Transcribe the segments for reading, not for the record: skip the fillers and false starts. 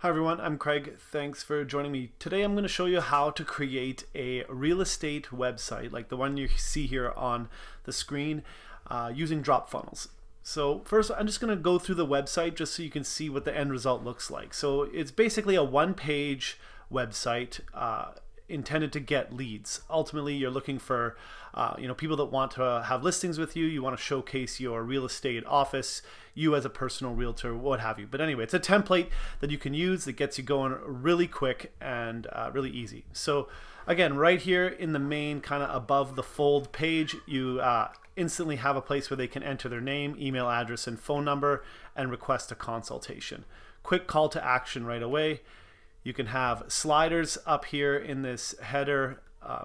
Hi everyone, I'm Craig. Thanks for joining me. Today I'm going to show you how to create a real estate website like the one you see here on the screen using DropFunnels. So first I'm just going to go through the website just so you can see what the end result looks like. So it's basically a one-page website intended to get leads. Ultimately, you're looking for people that want to have listings with you. You want to showcase your real estate office, you as a personal realtor, what have you. But anyway, it's a template that you can use that gets you going really quick and really easy. So again, right here in the main kind of above the fold page, you instantly have a place where they can enter their name, email address, and phone number and request a consultation. Quick call to action right away. You can have sliders up here in this header,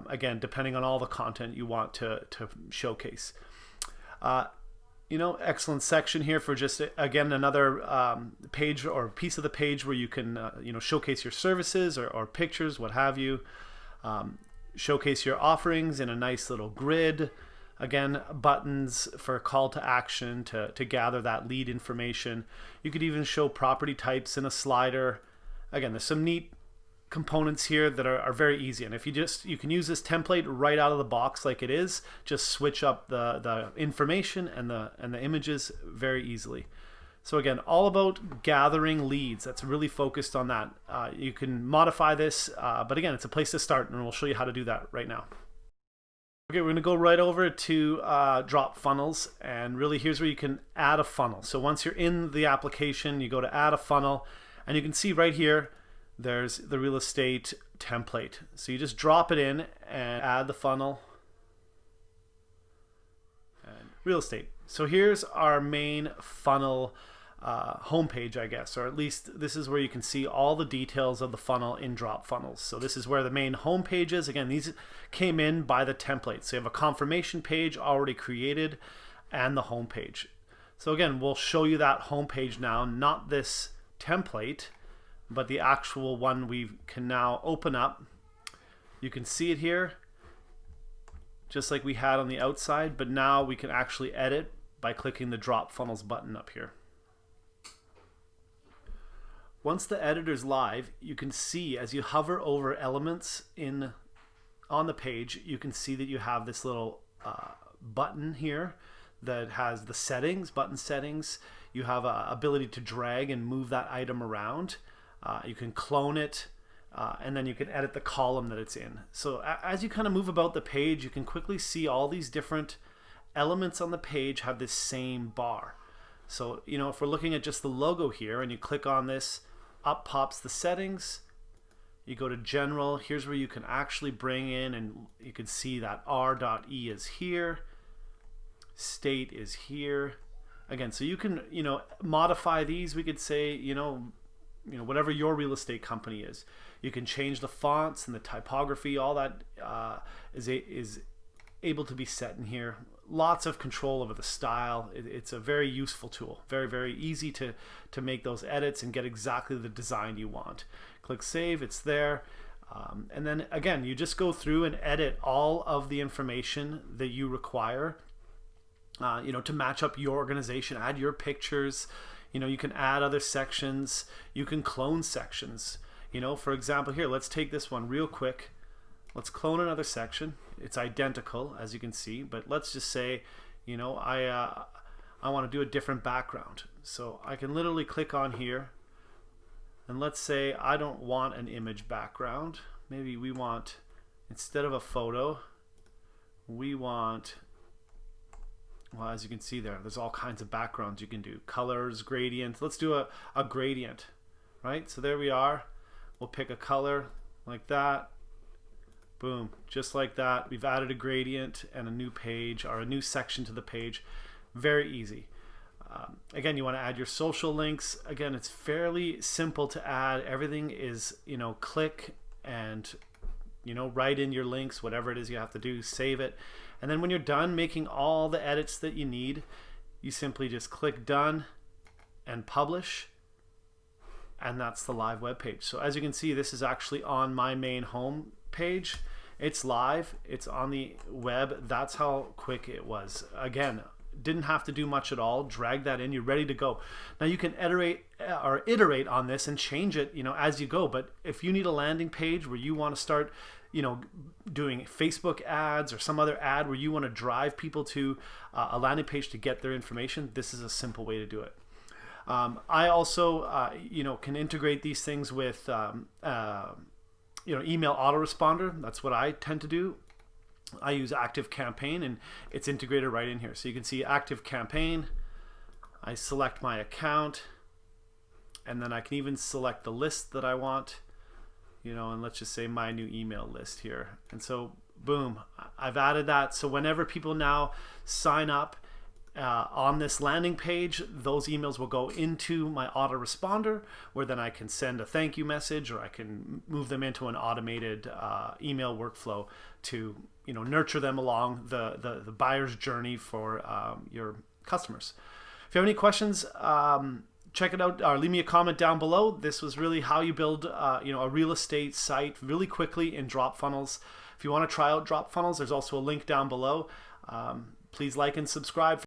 again, depending on all the content you want to showcase. Excellent section here for just, again, another page or piece of the page where you can, showcase your services or pictures, what have you. Showcase your offerings in a nice little grid. Again, buttons for call to action to gather that lead information. You could even show property types in a slider. Again, there's some neat components here that are very easy, and if you can use this template right out of the box like it is, just switch up the information and the images very easily. So again, all about gathering leads. That's really focused on that. You can modify this, but again, it's a place to start, and we'll show you how to do that right now. Okay, we're going to go right over to DropFunnels, and really here's where you can add a funnel. So once you're in the application, you go to add a funnel. And you can see right here, there's the real estate template. So you just drop it in and add the funnel. And real estate. So here's our main funnel homepage, I guess, or at least this is where you can see all the details of the funnel in DropFunnels. So this is where the main homepage is. Again, these came in by the template. So you have a confirmation page already created and the homepage. So again, we'll show you that homepage now, not this template, but the actual one we can now open up. You can see it here just like we had on the outside, but now we can actually edit by clicking the DropFunnels button up here. Once the editor's live, you can see as you hover over elements on the page, you can see that you have this little button here that has the settings, button settings. You have a ability to drag and move that item around. You can clone it, and then you can edit the column that it's in. So as you kind of move about the page, you can quickly see all these different elements on the page have this same bar. So, if we're looking at just the logo here and you click on this, up pops the settings. You go to general, here's where you can actually bring in, and you can see that R.E is here, state is here. Again, so you can, modify these. We could say, whatever your real estate company is. You can change the fonts and the typography. All that is able to be set in here. Lots of control over the style. It's a very useful tool. Very, very easy to make those edits and get exactly the design you want. Click Save. It's there. And then, again, you just go through and edit all of the information that you require to match up your organization. Add your pictures. You can add other sections. You can clone sections. For example, here, let's take this one real quick. Let's clone another section. It's identical, as you can see, but let's just say, I want to do a different background. So I can literally click on here, and let's say I don't want an image background. Maybe we want, instead of a photo, we want, well, as you can see there's all kinds of backgrounds you can do. Colors, gradients. Let's do a gradient, right? So there we are. We'll pick a color like that. Boom, just like that. We've added a gradient and a new page or a new section to the page. Very easy. Again, you want to add your social links. Again, it's fairly simple to add. Everything is, click and, write in your links, whatever it is you have to do, save it. And then when you're done making all the edits that you need, you simply just click done and publish, and that's the live web page. So as you can see, this is actually on my main home page. It's live, it's on the web. That's how quick it was. Again, didn't have to do much at all. Drag that in, you're ready to go. Now you can or iterate on this and change it, as you go. But if you need a landing page where you want to start, doing Facebook ads or some other ad where you want to drive people to a landing page to get their information, this is a simple way to do it. I also, can integrate these things with, email autoresponder. That's what I tend to do. I use Active Campaign, and it's integrated right in here. So you can see Active Campaign. I select my account, and then I can even select the list that I want, and let's just say my new email list here. And so boom, I've added that. So whenever people now sign up on this landing page, those emails will go into my autoresponder, where then I can send a thank you message, or I can move them into an automated email workflow to nurture them along the buyer's journey for your customers. If you have any questions, check it out or leave me a comment down below. This was really how you build a real estate site really quickly in DropFunnels. If you want to try out DropFunnels, there's also a link down below. Please like and subscribe.